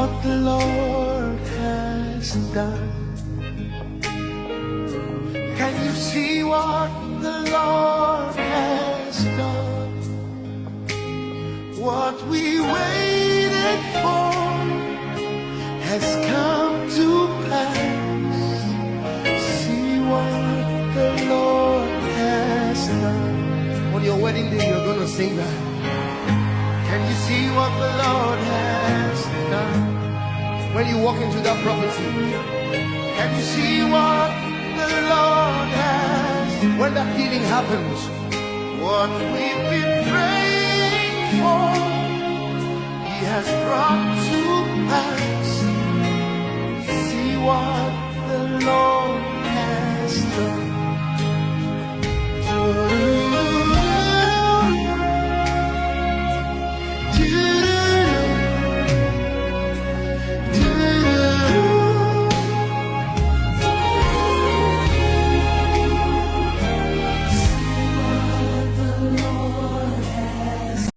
what the Lord has done? Can you see what the Lord has done? What we waited for has come to pass. See what the Lord has done. On your wedding day, you're going to sing that. Can you see what the Lord has done? When you walk into that property, can you see what the Lord has? When that healing happens, what we've been praying for, He has brought to pass. See what the Lord has done.